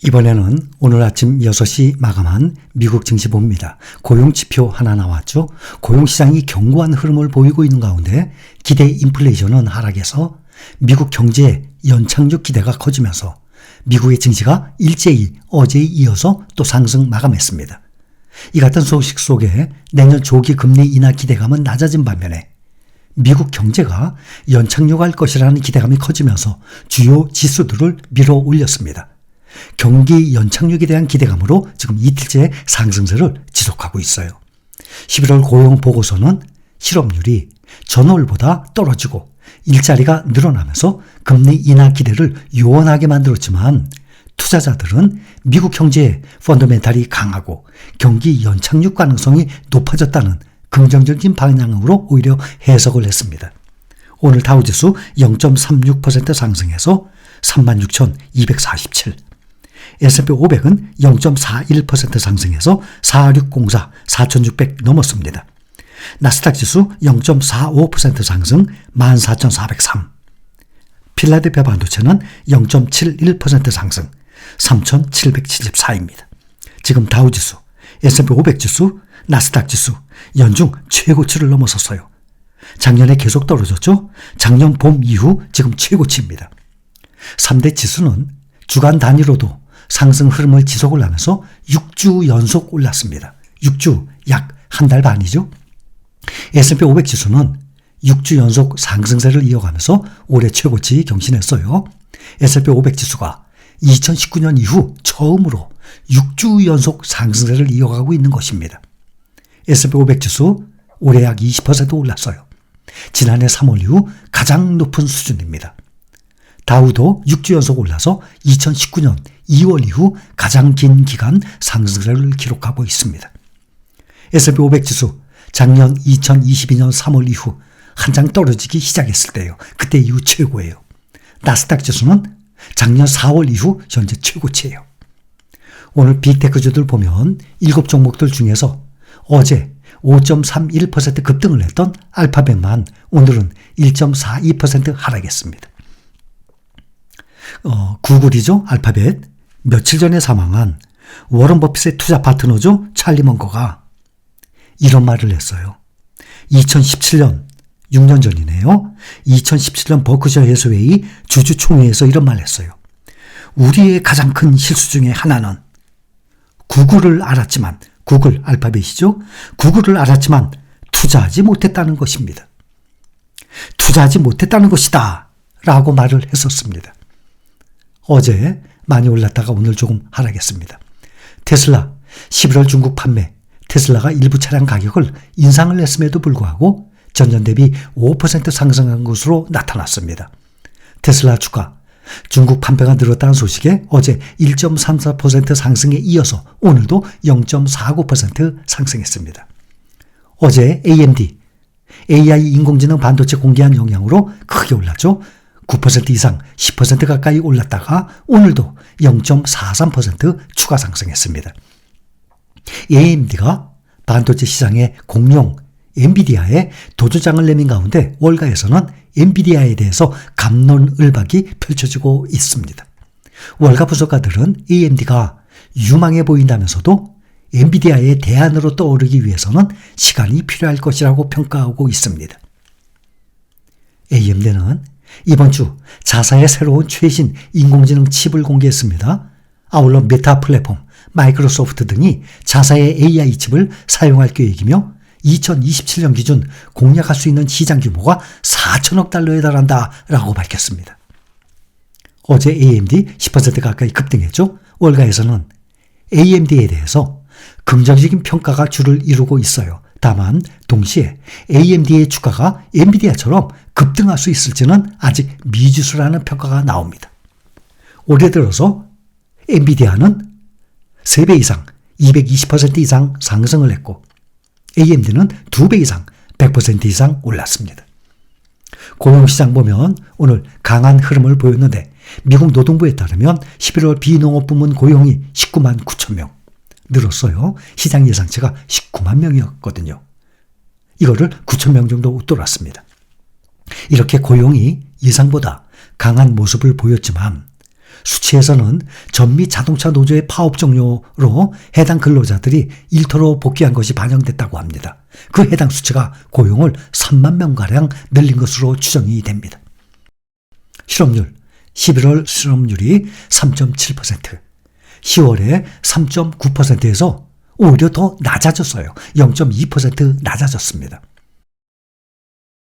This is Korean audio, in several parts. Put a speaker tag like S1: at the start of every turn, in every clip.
S1: 이번에는 오늘 아침 6시 마감한 미국 증시 봅니다. 고용지표 하나 나왔죠. 고용시장이 견고한 흐름을 보이고 있는 가운데 기대 인플레이션은 하락해서 미국 경제의 연착륙 기대가 커지면서 미국의 증시가 일제히 어제에 이어서 또 상승 마감했습니다. 이 같은 소식 속에 내년 조기 금리 인하 기대감은 낮아진 반면에 미국 경제가 연착륙할 것이라는 기대감이 커지면서 주요 지수들을 밀어 올렸습니다. 경기 연착륙에 대한 기대감으로 지금 이틀째 상승세를 지속하고 있어요. 11월 고용 보고서는 실업률이 전월보다 떨어지고 일자리가 늘어나면서 금리 인하 기대를 요원하게 만들었지만 투자자들은 미국 경제의 펀더멘탈이 강하고 경기 연착륙 가능성이 높아졌다는 긍정적인 방향으로 오히려 해석을 했습니다. 오늘 다우지수 0.36% 상승해서 36,247. S&P 500은 0.41% 상승해서 4604, 4600 넘었습니다. 나스닥 지수 0.45% 상승 14403. 필라델피아 반도체는 0.71% 상승 3774입니다. 지금 다우지수, S&P 500 지수, 나스닥 지수 연중 최고치를 넘어섰어요. 작년에 계속 떨어졌죠? 작년 봄 이후 지금 최고치입니다. 3대 지수는 주간 단위로도 상승 흐름을 지속을 하면서 6주 연속 올랐습니다. 6주 약 한 달 반이죠. S&P 500 지수는 6주 연속 상승세를 이어가면서 올해 최고치 경신했어요. S&P 500 지수가 2019년 이후 처음으로 6주 연속 상승세를 이어가고 있는 것입니다. S&P 500 지수 올해 약 20% 올랐어요. 지난해 3월 이후 가장 높은 수준입니다. 다우도 6주 연속 올라서 2019년 2월 이후 가장 긴 기간 상승세를 기록하고 있습니다. S&P 500 지수 작년 2022년 3월 이후 한창 떨어지기 시작했을 때예요. 그때 이후 최고예요. 나스닥 지수는 작년 4월 이후 현재 최고치예요. 오늘 빅테크주들 보면 7종목들 중에서 어제 5.31% 급등을 했던 알파벳만 오늘은 1.42% 하락했습니다. 구글이죠. 알파벳. 며칠 전에 사망한 워런 버핏의 투자 파트너죠. 찰리 먼거가 이런 말을 했어요. 2017년 6년 전이네요. 2017년 버크셔 해소회의 주주총회에서 이런 말을 했어요. 우리의 가장 큰 실수 중에 하나는 구글을 알았지만, 구글 알파벳이죠. 구글을 알았지만 투자하지 못했다는 것입니다. 투자하지 못했다는 것이다 라고 말을 했었습니다. 어제 많이 올랐다가 오늘 조금 하락했습니다. 테슬라 11월 중국 판매, 테슬라가 일부 차량 가격을 인상을 했음에도 불구하고 전년 대비 5% 상승한 것으로 나타났습니다. 테슬라 주가 중국 판매가 늘었다는 소식에 어제 1.34% 상승에 이어서 오늘도 0.49% 상승했습니다. 어제 AMD, AI 인공지능 반도체 공개한 영향으로 크게 올랐죠. 9% 이상 10% 가까이 올랐다가 오늘도 0.43% 추가 상승했습니다. AMD가 반도체 시장의 공룡 엔비디아에 도주장을 내민 가운데 월가에서는 엔비디아에 대해서 갑론을박이 펼쳐지고 있습니다. 월가 분석가들은 AMD가 유망해 보인다면서도 엔비디아의 대안으로 떠오르기 위해서는 시간이 필요할 것이라고 평가하고 있습니다. AMD는 이번 주 자사의 새로운 최신 인공지능 칩을 공개했습니다. 아울러 메타 플랫폼, 마이크로소프트 등이 자사의 AI 칩을 사용할 계획이며 2027년 기준 공략할 수 있는 시장 규모가 4천억 달러에 달한다 라고 밝혔습니다. 어제 AMD 10% 가까이 급등했죠. 월가에서는 AMD에 대해서 긍정적인 평가가 주를 이루고 있어요. 다만 동시에 AMD의 주가가 엔비디아처럼 급등할 수 있을지는 아직 미지수라는 평가가 나옵니다. 올해 들어서 엔비디아는 3배 이상 220% 이상 상승을 했고 AMD는 2배 이상 100% 이상 올랐습니다. 고용시장 보면 오늘 강한 흐름을 보였는데 미국 노동부에 따르면 11월 비농업 부문 고용이 19만 9천 명 늘었어요. 시장 예상치가 19만 명이었거든요. 이거를 9천 명 정도 웃돌았습니다. 이렇게 고용이 예상보다 강한 모습을 보였지만 수치에서는 전미 자동차 노조의 파업 종료로 해당 근로자들이 일터로 복귀한 것이 반영됐다고 합니다. 그 해당 수치가 고용을 3만 명가량 늘린 것으로 추정이 됩니다. 실업률, 11월 실업률이 3.7%, 10월에 3.9%에서 오히려 더 낮아졌어요. 0.2% 낮아졌습니다.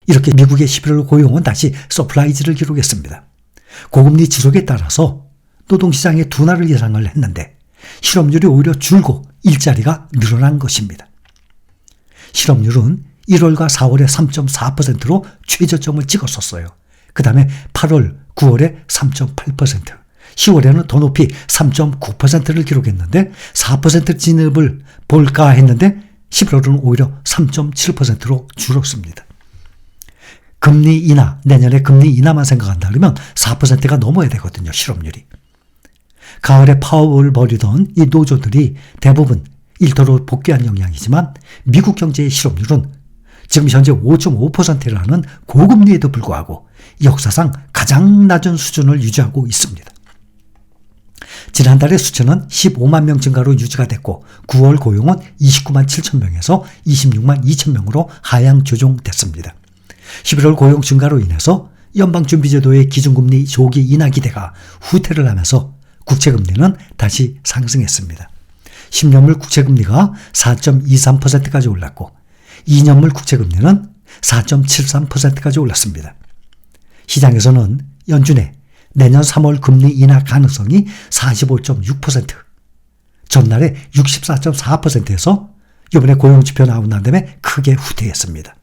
S1: 이렇게 미국의 11월 고용은 다시 서프라이즈를 기록했습니다. 고금리 지속에 따라서 노동시장의 둔화를 예상을 했는데 실업률이 오히려 줄고 일자리가 늘어난 것입니다. 실업률은 1월과 4월에 3.4%로 최저점을 찍었었어요. 그 다음에 8월, 9월에 3.8%, 10월에는 더 높이 3.9%를 기록했는데 4% 진입을 볼까 했는데 11월은 오히려 3.7%로 줄었습니다. 금리 인하, 내년에 금리 인하만 생각한다 그러면 4%가 넘어야 되거든요. 실업률이. 가을에 파업을 벌이던 이 노조들이 대부분 일터로 복귀한 영향이지만 미국 경제의 실업률은 지금 현재 5.5%라는 고금리에도 불구하고 역사상 가장 낮은 수준을 유지하고 있습니다. 지난달의 수치는 15만 명 증가로 유지가 됐고 9월 고용은 29만 7천 명에서 26만 2천 명으로 하향 조정됐습니다. 11월 고용 증가로 인해서 연방준비제도의 기준금리 조기 인하 기대가 후퇴를 하면서 국채금리는 다시 상승했습니다. 10년물 국채금리가 4.23%까지 올랐고 2년물 국채금리는 4.73%까지 올랐습니다. 시장에서는 연준의 내년 3월 금리 인하 가능성이 45.6%, 전날에 64.4%에서 이번에 고용지표 나온 다음에 크게 후퇴했습니다.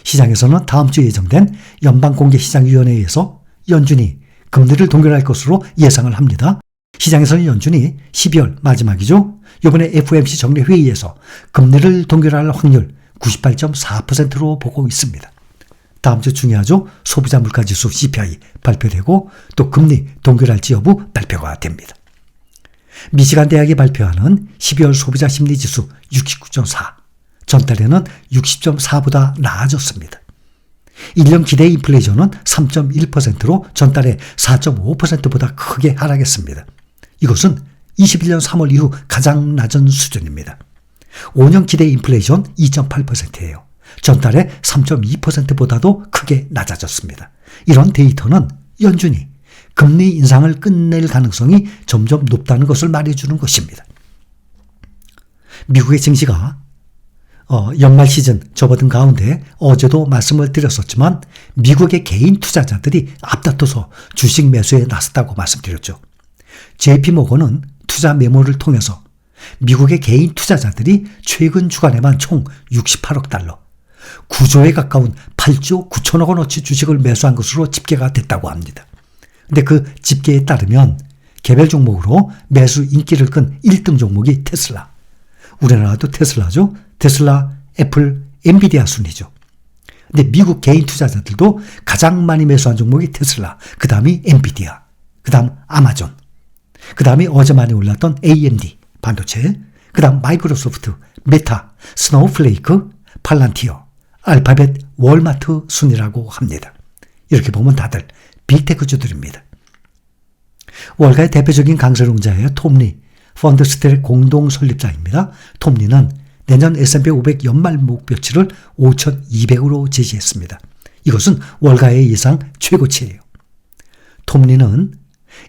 S1: 시장에서는 다음 주 예정된 연방공개시장위원회에서 연준이 금리를 동결할 것으로 예상을 합니다. 시장에서는 연준이 12월 마지막이죠. 이번에 FOMC 정례회의에서 금리를 동결할 확률 98.4%로 보고 있습니다. 다음 주 중요하죠. 소비자 물가지수 CPI 발표되고 또 금리 동결할지 여부 발표가 됩니다. 미시간 대학이 발표하는 12월 소비자 심리지수 69.4, 전달에는 60.4보다 나아졌습니다. 1년 기대 인플레이션은 3.1%로 전달에 4.5%보다 크게 하락했습니다. 이것은 21년 3월 이후 가장 낮은 수준입니다. 5년 기대 인플레이션 2.8%예요. 전달에 3.2%보다도 크게 낮아졌습니다. 이런 데이터는 연준이 금리 인상을 끝낼 가능성이 점점 높다는 것을 말해주는 것입니다. 미국의 증시가 연말 시즌 접어든 가운데 어제도 말씀을 드렸었지만 미국의 개인 투자자들이 앞다퉈서 주식 매수에 나섰다고 말씀드렸죠. JP모건은 투자 메모를 통해서 미국의 개인 투자자들이 최근 주간에만 총 68억 달러, 9조에 가까운 8조 9천억 원어치 주식을 매수한 것으로 집계가 됐다고 합니다. 근데 그 집계에 따르면 개별 종목으로 매수 인기를 끈 1등 종목이 테슬라. 우리나라도 테슬라죠. 테슬라, 애플, 엔비디아 순이죠. 근데 미국 개인 투자자들도 가장 많이 매수한 종목이 테슬라, 그 다음이 엔비디아, 그 다음 아마존, 그 다음이 어제 많이 올랐던 AMD 반도체, 그 다음 마이크로소프트, 메타, 스노우플레이크, 팔란티어, 알파벳, 월마트 순이라고 합니다. 이렇게 보면 다들 빅테크주들입니다. 월가의 대표적인 강세롱자예요. 톰리, 펀드스텔의 공동 설립자입니다. 톰리는 내년 S&P 500 연말 목표치를 5,200으로 제시했습니다. 이것은 월가의 예상 최고치예요. 톰리는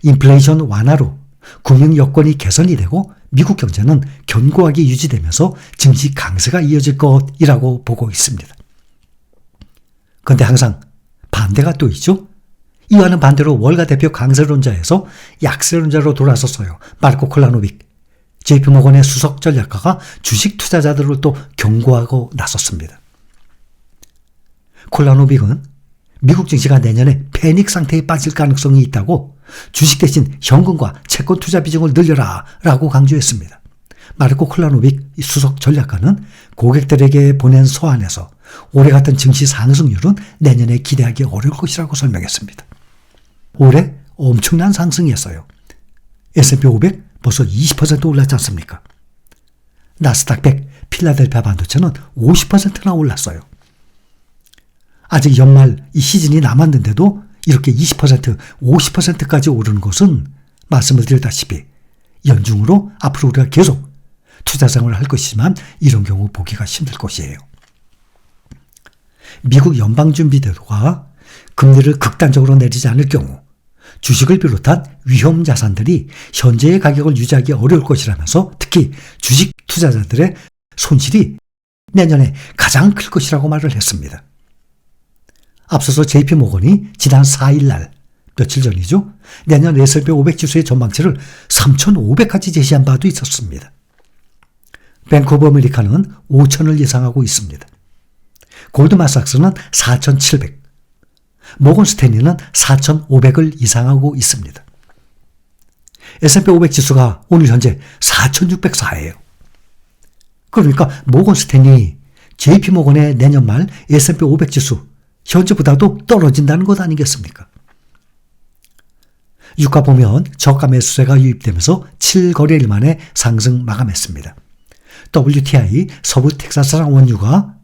S1: 인플레이션 완화로 금융 여건이 개선이 되고 미국 경제는 견고하게 유지되면서 증시 강세가 이어질 것이라고 보고 있습니다. 그런데 항상 반대가 또 있죠. 이와는 반대로 월가 대표 강세론자에서 약세론자로 돌아섰어요. 마르코 콜라노빅, JP모건의 수석 전략가가 주식 투자자들을 또 경고하고 나섰습니다. 콜라노빅은 미국 증시가 내년에 패닉 상태에 빠질 가능성이 있다고 주식 대신 현금과 채권 투자 비중을 늘려라 라고 강조했습니다. 마르코 콜라노빅 수석 전략가는 고객들에게 보낸 서한에서 올해 같은 증시 상승률은 내년에 기대하기 어려울 것이라고 설명했습니다. 올해 엄청난 상승이었어요. S&P 500 벌써 20% 올랐지 않습니까? 나스닥 100 필라델피아 반도체는 50%나 올랐어요. 아직 연말 이 시즌이 남았는데도 이렇게 20%, 50%까지 오르는 것은 말씀을 드렸다시피 연중으로 앞으로 우리가 계속 투자 생활을 할 것이지만 이런 경우 보기가 힘들 것이에요. 미국 연방준비제도가 금리를 극단적으로 내리지 않을 경우 주식을 비롯한 위험 자산들이 현재의 가격을 유지하기 어려울 것이라면서 특히 주식 투자자들의 손실이 내년에 가장 클 것이라고 말을 했습니다. 앞서서 JP모건이 지난 4일 날 며칠 전이죠. 내년 S&P 500 지수의 전망치를 3,500까지 제시한 바도 있었습니다. 뱅크 오브 아메리카는 5,000을 예상하고 있습니다. 골드만삭스는 4,700, 모건 스탠리는 4,500을 예상하고 있습니다. S&P 500 지수가 오늘 현재 4,604예요. 그러니까 모건 스탠리, JP모건의 내년 말 S&P 500 지수 현재보다도 떨어진다는 것 아니겠습니까? 유가 보면 저가 매수세가 유입되면서 7거래일 만에 상승 마감했습니다. WTI 서부 텍사스랑 원유가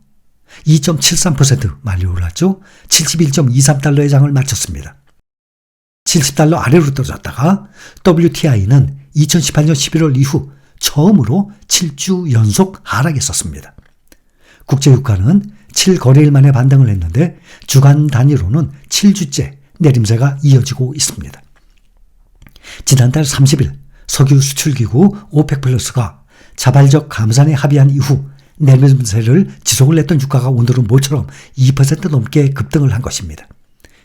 S1: 2.73% 많이 올랐죠. 71.23달러의 장을 마쳤습니다. 70달러 아래로 떨어졌다가 WTI는 2018년 11월 이후 처음으로 7주 연속 하락했었습니다. 국제유가는 7거래일 만에 반등을 했는데 주간 단위로는 7주째 내림세가 이어지고 있습니다. 지난달 30일 석유 수출기구 오펙 플러스가 자발적 감산에 합의한 이후 내림세를 지속을 했던 유가가 오늘은 모처럼 2% 넘게 급등을 한 것입니다.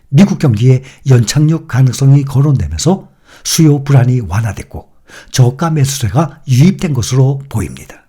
S1: 미국 경기의 연착륙 가능성이 거론되면서 수요 불안이 완화됐고 저가 매수세가 유입된 것으로 보입니다.